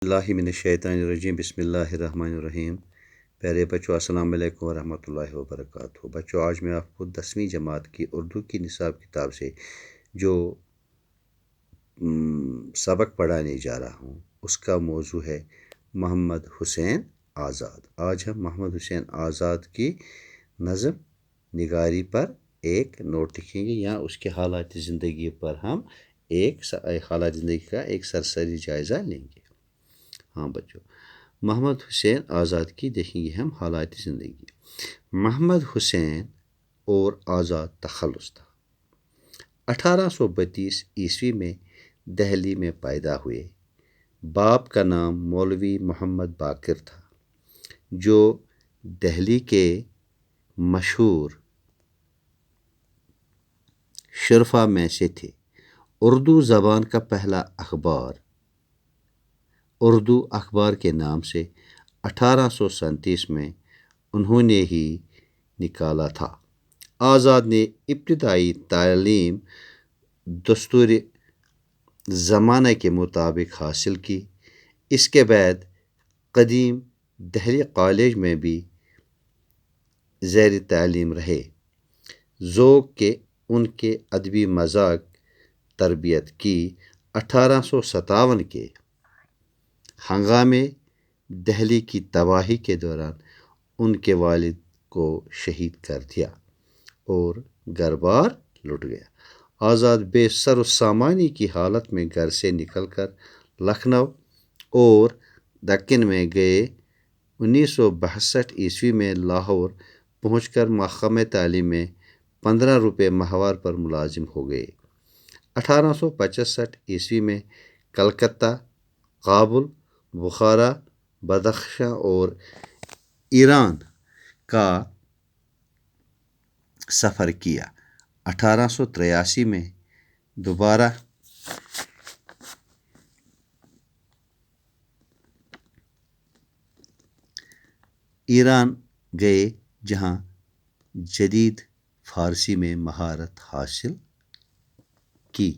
اللہ من الشیطان الرجیم بسم اللہ الرحمن الرحیم۔ پیارے بچوں، السلام علیکم ورحمۃ اللہ وبرکاتہ۔ بچوں، آج میں آپ کو 10ویں جماعت کی اردو کی نصاب کتاب سے جو سبق پڑھانے جا رہا ہوں اس کا موضوع ہے محمد حسین آزاد۔ آج ہم محمد حسین آزاد کی نظم نگاری پر ایک نوٹ لکھیں گے، یا اس کے حالات زندگی پر ہم حالات زندگی کا ایک سرسری جائزہ لیں گے۔ ہاں بچوں، محمد حسین آزاد کی دیکھیں گے ہم حالات زندگی۔ محمد حسین اور آزاد تخلص تھا۔ 1832 میں دہلی میں پیدا ہوئے۔ باپ کا نام مولوی محمد باقر تھا، جو دہلی کے مشہور شرفا میں سے تھے۔ اردو زبان کا پہلا اخبار اردو اخبار کے نام سے 1837 میں انہوں نے ہی نکالا تھا۔ آزاد نے ابتدائی تعلیم دستور زمانہ کے مطابق حاصل کی۔ اس کے بعد قدیم دہلی کالج میں بھی زیر تعلیم رہے۔ ذوق کے ان کے ادبی مذاق تربیت کی۔ 1857 کے ہنگامے دہلی کی تباہی کے دوران ان کے والد کو شہید کر دیا اور گھر بار لٹ گیا۔ آزاد بے سر و سامانی کی حالت میں گھر سے نکل کر لکھنؤ اور دکن میں گئے۔ 1962 میں لاہور پہنچ کر محکمہ تعلیم میں 15 روپے ماہوار پر ملازم ہو گئے۔ 1865 میں کلکتہ، کابل، بخارا، بدخشاں اور ایران کا سفر کیا۔ 1883 میں دوبارہ ایران گئے، جہاں جدید فارسی میں مہارت حاصل کی۔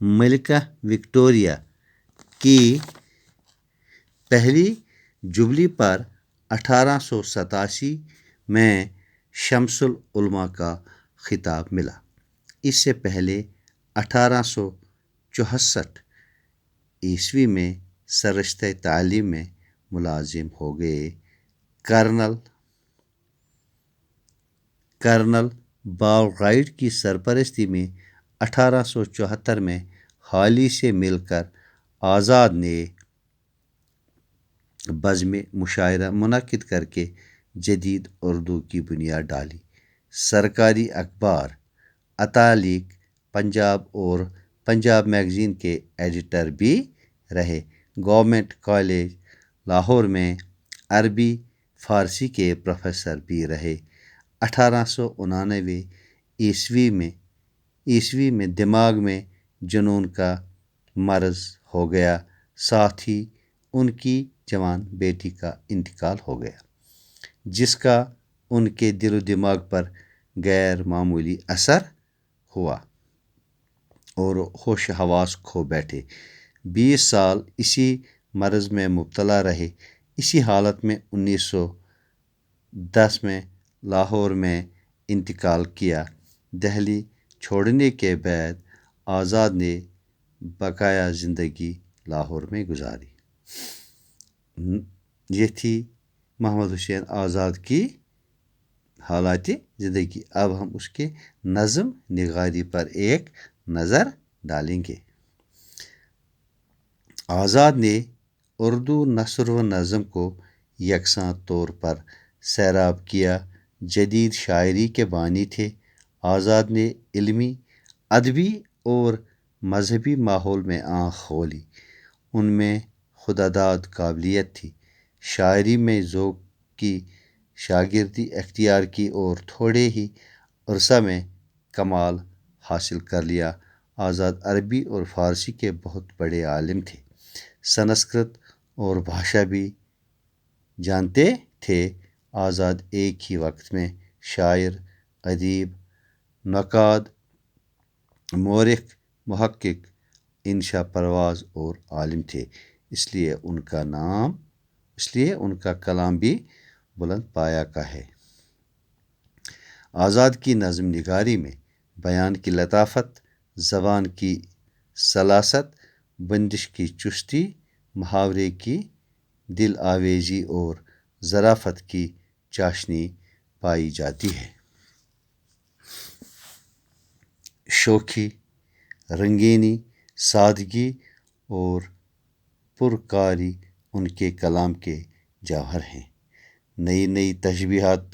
ملکہ وکٹوریہ کی پہلی جبلی پر 1887 میں شمس العلماء کا خطاب ملا۔ اس سے پہلے 1864 میں سرشتہ تعلیم میں ملازم ہو گئے۔ کرنل بالغائٹ کی سرپرستی میں 1874 میں حالی سے مل کر آزاد نے بزم مشاعرہ منعقد کر کے جدید اردو کی بنیاد ڈالی۔ سرکاری اخبار اتالیک پنجاب اور پنجاب میگزین کے ایڈیٹر بھی رہے۔ گورنمنٹ کالج لاہور میں عربی فارسی کے پروفیسر بھی رہے۔ 1899 عیسوی میں دماغ میں جنون کا مرض ہو گیا، ساتھ ہی ان کی جوان بیٹی کا انتقال ہو گیا، جس کا ان کے دل و دماغ پر غیر معمولی اثر ہوا اور ہوش حواس کھو بیٹھے۔ 20 سال اسی مرض میں مبتلا رہے۔ اسی حالت میں 1910 میں لاہور میں انتقال کیا۔ دہلی چھوڑنے کے بعد آزاد نے بقایا زندگی لاہور میں گزاری۔ یہ تھی محمد حسین آزاد کی حالات زندگی۔ اب ہم اس کے نظم نگاری پر ایک نظر ڈالیں گے۔ آزاد نے اردو نثر و نظم کو یکساں طور پر سیراب کیا۔ جدید شاعری کے بانی تھے۔ آزاد نے علمی، ادبی اور مذہبی ماحول میں آنکھ کھولی۔ ان میں خودداد قابلیت تھی۔ شاعری میں ذوق کی شاگردی اختیار کی اور تھوڑے ہی عرصہ میں کمال حاصل کر لیا۔ آزاد عربی اور فارسی کے بہت بڑے عالم تھے۔ سنسکرت اور بھاشا بھی جانتے تھے۔ آزاد ایک ہی وقت میں شاعر، ادیب، نقاد، مورخ، محقق انشا پرواز اور عالم تھے، اس لیے ان کا کلام بھی بلند پایا کا ہے۔ آزاد کی نظم نگاری میں بیان کی لطافت، زبان کی سلاست، بندش کی چستی، محاورے کی دل آویزی اور ظرافت کی چاشنی پائی جاتی ہے۔ شوخی، رنگینی، سادگی اور پرکاری ان کے کلام کے جوہر ہیں۔ نئی نئی تشبیہات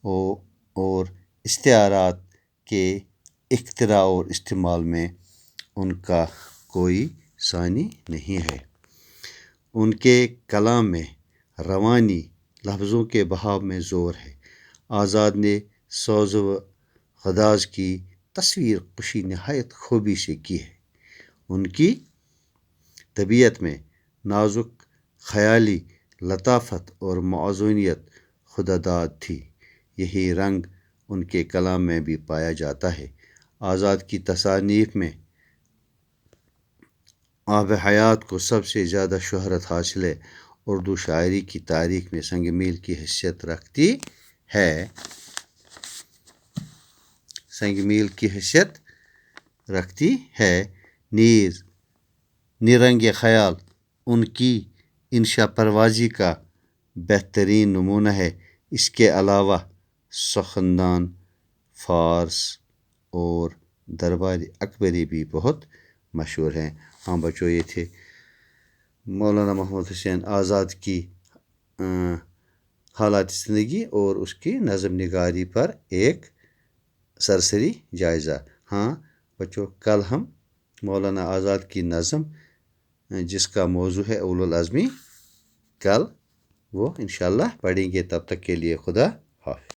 اور استعارات کے اختراع اور استعمال میں ان کا کوئی ثانی نہیں ہے۔ ان کے کلام میں روانی، لفظوں کے بہاؤ میں زور ہے۔ آزاد نے سوز و غداز کی تصویر کشی نہایت خوبی سے کی ہے۔ ان کی طبیعت میں نازک خیالی، لطافت اور موزونیت خداداد تھی۔ یہی رنگ ان کے کلام میں بھی پایا جاتا ہے۔ آزاد کی تصانیف میں آب حیات کو سب سے زیادہ شہرت حاصل ہے۔ اردو شاعری کی تاریخ میں سنگ میل کی حیثیت رکھتی ہے۔ نیز نیرنگ خیال ان کی انشا پروازی کا بہترین نمونہ ہے۔ اس کے علاوہ سخندان، فارس اور درباری اکبری بھی بہت مشہور ہیں۔ ہاں بچوں، یہ تھے مولانا محمد حسین آزاد کی حالات زندگی اور اس کی نظم نگاری پر ایک سرسری جائزہ۔ ہاں بچوں، کل ہم مولانا آزاد کی نظم جس کا موضوع ہے اولو العزمی، کل وہ انشاءاللہ پڑھیں گے۔ تب تک کے لیے خدا حافظ۔